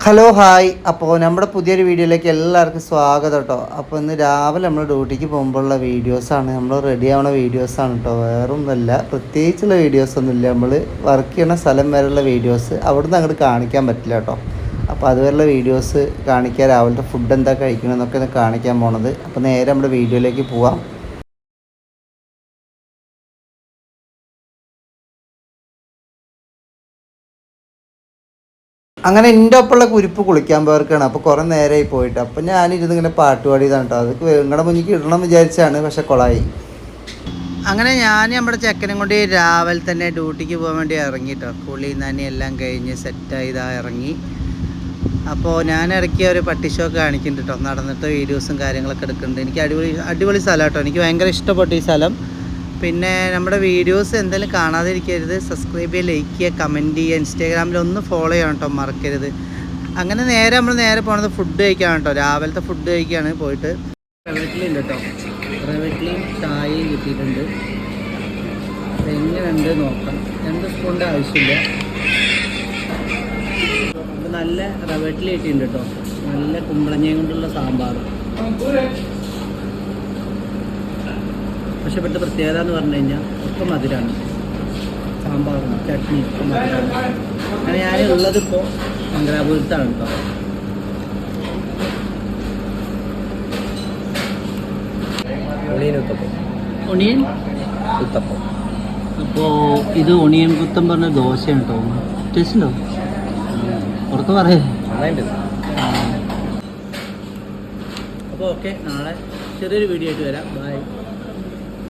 Hello hi. അപ്പോൾ നമ്മുടെ പുതിയൊരു വീഡിയോയിലേക്ക് എല്ലാവർക്കും സ്വാഗതം കേട്ടോ. അപ്പോൾ ഇന്ന് രാവിലെ നമ്മൾ ഡ്യൂട്ടിക്ക് പോകുമ്പോഴുള്ള വീഡിയോസാണ്, നമ്മൾ റെഡി ആവുന്ന വീഡിയോസാണ് കേട്ടോ. വേറൊന്നുമല്ല, പ്രത്യേകിച്ചുള്ള വീഡിയോസൊന്നുമില്ല. നമ്മൾ വർക്ക് ചെയ്യണ സ്ഥലം വരെയുള്ള വീഡിയോസ് അവിടുന്ന് അങ്ങോട്ട് കാണിക്കാൻ പറ്റില്ല കേട്ടോ. അപ്പോൾ അതുവരെയുള്ള വീഡിയോസ് കാണിക്കാൻ, രാവിലത്തെ ഫുഡ് എന്താ കഴിക്കണമെന്നൊക്കെ കാണിക്കാൻ പോണത്. അപ്പോൾ നേരെ നമ്മുടെ വീഡിയോയിലേക്ക് പോവാം. അങ്ങനെ എൻ്റെ ഒപ്പമുള്ള കുരിപ്പ് കുളിക്കാൻ പോയവർക്കാണ്. അപ്പോൾ കുറേ നേരമായി പോയിട്ട്, അപ്പോൾ ഞാനിരുന്ന് ഇങ്ങനെ പാട്ട് പാടിയതാണ് കേട്ടോ. അത് നിങ്ങളുടെ മുന്നിലേക്ക് ഇടണം വിചാരിച്ചാണ്, പക്ഷെ കൊളായി. അങ്ങനെ ഞാൻ നമ്മുടെ ചെക്കനും കൊണ്ട് രാവിലെ തന്നെ ഡ്യൂട്ടിക്ക് പോകാൻ വേണ്ടി ഇറങ്ങി കേട്ടോ. കുളി നനി എല്ലാം കഴിഞ്ഞ് സെറ്റായി ഇതാ ഇറങ്ങി. അപ്പോൾ ഞാൻ ഇറക്കിയ ഒരു പട്ടി ഷോ കാണിക്കുന്നുണ്ട് കേട്ടോ. നടന്നിട്ട് വീഡിയോസും കാര്യങ്ങളൊക്കെ എടുക്കുന്നുണ്ട്. എനിക്ക് അടിപൊളി സ്ഥലം കേട്ടോ. എനിക്ക് ഭയങ്കര ഇഷ്ടപ്പെട്ടു ഈ സ്ഥലം. പിന്നെ നമ്മുടെ വീഡിയോസ് എന്തെങ്കിലും കാണാതിരിക്കരുത്. സബ്സ്ക്രൈബ് ചെയ്യുക, ലൈക്ക് ചെയ്യുക, കമൻറ്റ് ചെയ്യുക. ഇൻസ്റ്റാഗ്രാമിൽ ഒന്ന് ഫോളോ ചെയ്യണം കേട്ടോ, മറക്കരുത്. അങ്ങനെ നമ്മൾ നേരെ പോണത് ഫുഡ് കഴിക്കാൻ കേട്ടോ. രാവിലത്തെ ഫുഡ് കഴിക്കുകയാണ് പോയിട്ട്. റവറ്റിലുണ്ട് കേട്ടോ. റവറ്റിലും ചായയും കിട്ടിയിട്ടുണ്ട്. എങ്ങനെയുണ്ട് നോക്കാം. 2 സ്പൂണിൻ്റെ ആവശ്യമില്ല. അപ്പോൾ നല്ല റവറ്റിൽ കിട്ടിയിട്ടുണ്ട് കേട്ടോ. നല്ല കുമ്പളങ്ങയും കൊണ്ടുള്ള സാമ്പാർ. പക്ഷെ ഇവിടുത്തെ പ്രത്യേകത എന്ന് പറഞ്ഞു കഴിഞ്ഞാൽ ഒക്കെ മധുരമാണ്. സാമ്പാറും ചട്നി ഒക്കെ മധുരമാണ്. അങ്ങനെ ഞാനുള്ളത് ഇപ്പോൾ മംഗലാപുരത്താണ് കേട്ടോ. ഒണിയൻ കുത്തപ്പം. അപ്പോൾ ഇത് ഒണിയൻ കുത്തം പറഞ്ഞ ദോശയാണ് കേട്ടോ. ടേസ്റ്റ് ഉണ്ടോ? പുറത്ത് പറയേ. അപ്പോൾ ഓക്കെ, നാളെ ചെറിയൊരു വീഡിയോ ആയിട്ട് വരാം. ബൈ.